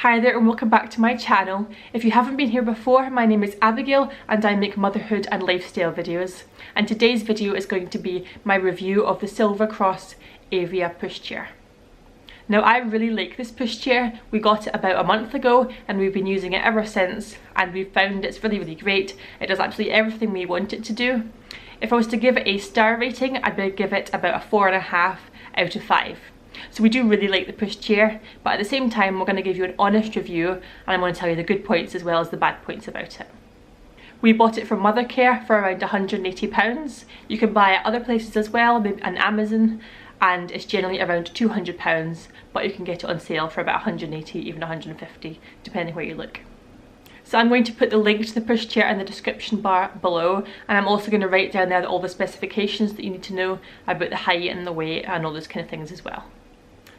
Hi there and welcome back to my channel. If you haven't been here before, my name is Abigail and I make motherhood and lifestyle videos. And today's video is going to be my review of the Silvercross Avia Pushchair. Now I really like this pushchair. We got it about a month ago and we've been using it ever since, and we've found it's really great. It does absolutely everything we want it to do. If I was to give it a star rating, I'd give it about a 4.5 out of 5. So we do really like the pushchair, but at the same time we're going to give you an honest review and I'm going to tell you the good points as well as the bad points about it. We bought it from Mothercare for around £180. You can buy it other places as well, maybe on Amazon, and it's generally around £200, but you can get it on sale for about 180, even 150, depending where you look. So I'm going to put the link to the pushchair in the description bar below, and I'm also going to write down there all the specifications that you need to know about the height and the weight and all those kind of things as well.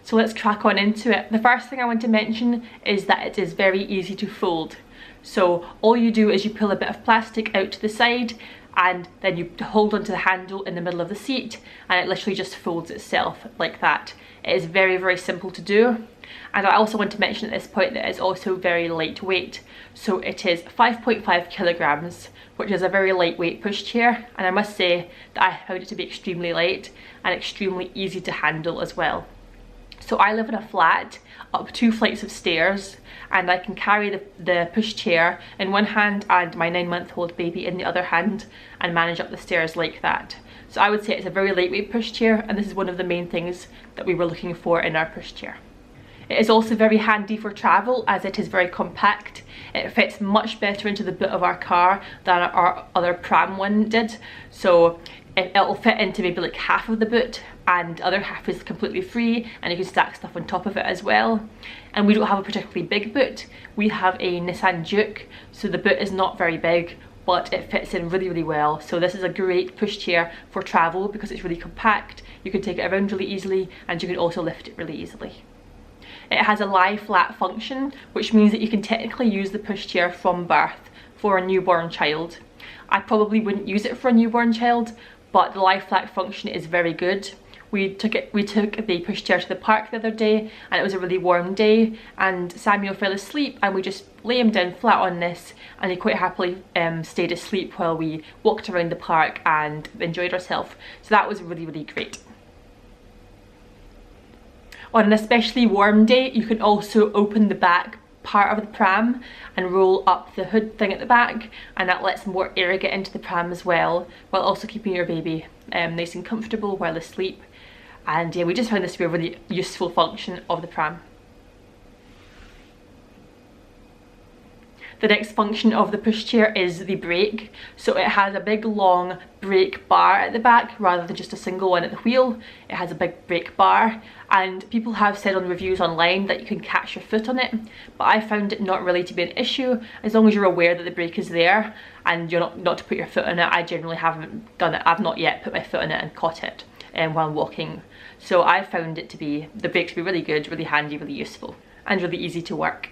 So let's crack on into it. The first thing I want to mention is that it is very easy to fold. So all you do is you pull a bit of plastic out to the side and then you hold onto the handle in the middle of the seat and it literally just folds itself like that. It is very simple to do. And I also want to mention at this point that it's also very lightweight. So it is 5.5 kilograms, which is a very lightweight pushchair, and I must say that I found it to be extremely light and extremely easy to handle as well. So I live in a flat up 2 flights of stairs and I can carry the pushchair in one hand and my 9-month-old baby in the other hand and manage up the stairs like that. So I would say it's a very lightweight pushchair, and this is one of the main things that we were looking for in our pushchair. It is also very handy for travel as it is very compact. It fits much better into the boot of our car than our other pram one did. So it'll fit into maybe like half of the boot and the other half is completely free, and you can stack stuff on top of it as well. And we don't have a particularly big boot. We have a Nissan Juke, so the boot is not very big, but it fits in really well. So this is a great pushchair for travel because it's really compact. You can take it around really easily and you can also lift it really easily. It has a lie flat function, which means that you can technically use the pushchair from birth for a newborn child. I probably wouldn't use it for a newborn child, but the lie flat function is very good. We took the pushchair to the park the other day and it was a really warm day and Samuel fell asleep and we just lay him down flat on this and he quite happily stayed asleep while we walked around the park and enjoyed ourselves. So that was really great. On an especially warm day, you can also open the back part of the pram and roll up the hood thing at the back, and that lets more air get into the pram as well, while also keeping your baby nice and comfortable while asleep. And yeah, we just found this to be a really useful function of the pram. The next function of the pushchair is the brake. So it has a big long brake bar at the back rather than just a single one at the wheel. It has a big brake bar, and people have said on reviews online that you can catch your foot on it, but I found it not really to be an issue as long as you're aware that the brake is there and you're not to put your foot on it. I generally haven't done it. I've not yet put my foot on it and caught it while walking. So I found it to be, the brake to be really good, really handy, really useful and really easy to work.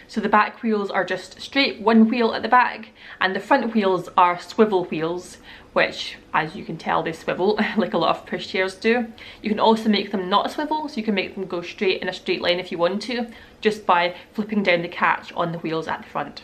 So the back wheels are just straight one wheel at the back, and the front wheels are swivel wheels, which as you can tell they swivel like a lot of pushchairs do. You can also make them not swivel, so you can make them go straight in a straight line if you want to, just by flipping down the catch on the wheels at the front.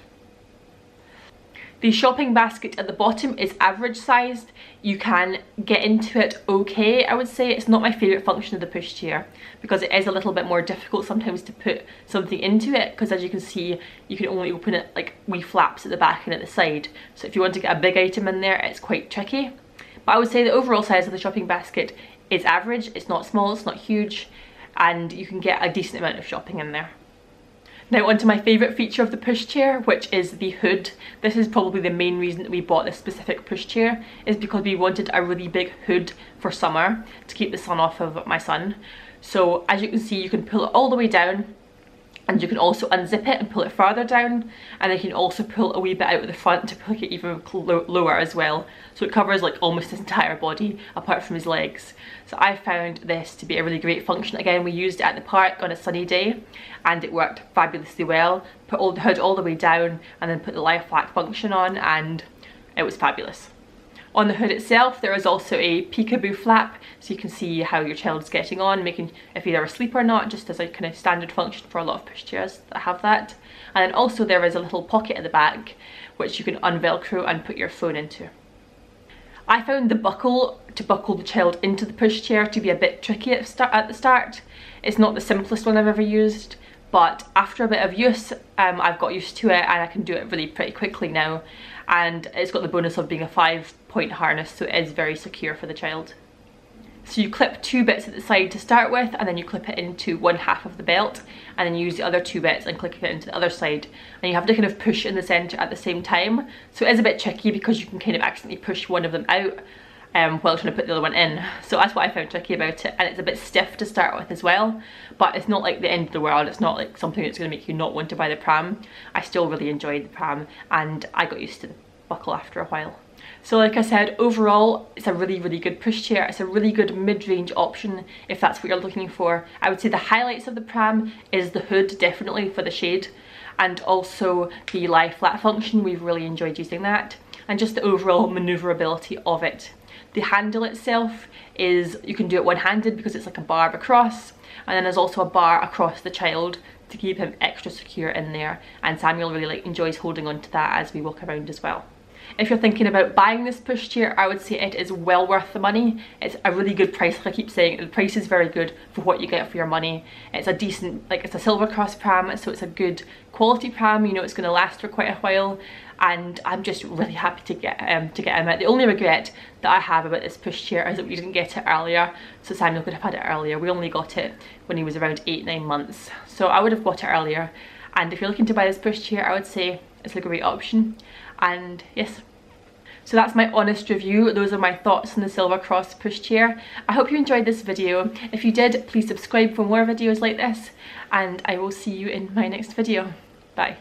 The shopping basket at the bottom is average sized. You can get into it okay, I would say. It's not my favourite function of the pushchair because it is a little bit more difficult sometimes to put something into it, because as you can see, you can only open it like wee flaps at the back and at the side. So if you want to get a big item in there, it's quite tricky. But I would say the overall size of the shopping basket is average. It's not small, it's not huge, and you can get a decent amount of shopping in there. Now onto my favourite feature of the pushchair, which is the hood. This is probably the main reason that we bought this specific pushchair, is because we wanted a really big hood for summer to keep the sun off of my son. So as you can see, you can pull it all the way down, and you can also unzip it and pull it farther down, and then you can also pull a wee bit out of the front to pull it even lower as well. So it covers like almost his entire body apart from his legs. So I found this to be a really great function. Again, we used it at the park on a sunny day and it worked fabulously well. Put the hood all the way down and then put the lie flat function on and it was fabulous. On the hood itself there is also a peekaboo flap, so you can see how your child's getting on, making if they're asleep or not, just as a kind of standard function for a lot of pushchairs that have that. And then also there is a little pocket at the back which you can unvelcro and put your phone into. I found the buckle to buckle the child into the pushchair to be a bit tricky at the start. It's not the simplest one I've ever used, but after a bit of use I've got used to it and I can do it really pretty quickly now, and it's got the bonus of being a 5-point harness, so it is very secure for the child. So you clip 2 bits at the side to start with, and then you clip it into one half of the belt, and then you use the other 2 bits and click it into the other side, and you have to kind of push in the centre at the same time. So it is a bit tricky because you can kind of accidentally push one of them out while trying to put the other one in. So that's what I found tricky about it, and it's a bit stiff to start with as well, but it's not like the end of the world. It's not like something that's going to make you not want to buy the pram. I still really enjoyed the pram and I got used to the buckle after a while. So like I said, overall it's a really good pushchair. It's a really good mid-range option if that's what you're looking for. I would say the highlights of the pram is the hood, definitely for the shade, and also the lie flat function. We've really enjoyed using that, and just the overall manoeuvrability of it. The handle itself is, you can do it one-handed because it's like a bar across, and then there's also a bar across the child to keep him extra secure in there, and Samuel really enjoys holding on to that as we walk around as well. If you're thinking about buying this pushchair, I would say it is well worth the money. It's a really good price, like I keep saying, the price is very good for what you get for your money. It's a decent, like it's a Silvercross pram, so it's a good quality pram, you know it's going to last for quite a while, and I'm just really happy to get him out. The only regret that I have about this pushchair is that we didn't get it earlier, so Samuel could have had it earlier. We only got it when he was around 8-9 months, so I would have got it earlier. And if you're looking to buy this pushchair, I would say it's a great option. And yes, so that's my honest review. Those are my thoughts on the Silvercross pushchair. I hope you enjoyed this video. If you did, please subscribe for more videos like this, and I will see you in my next video. Bye.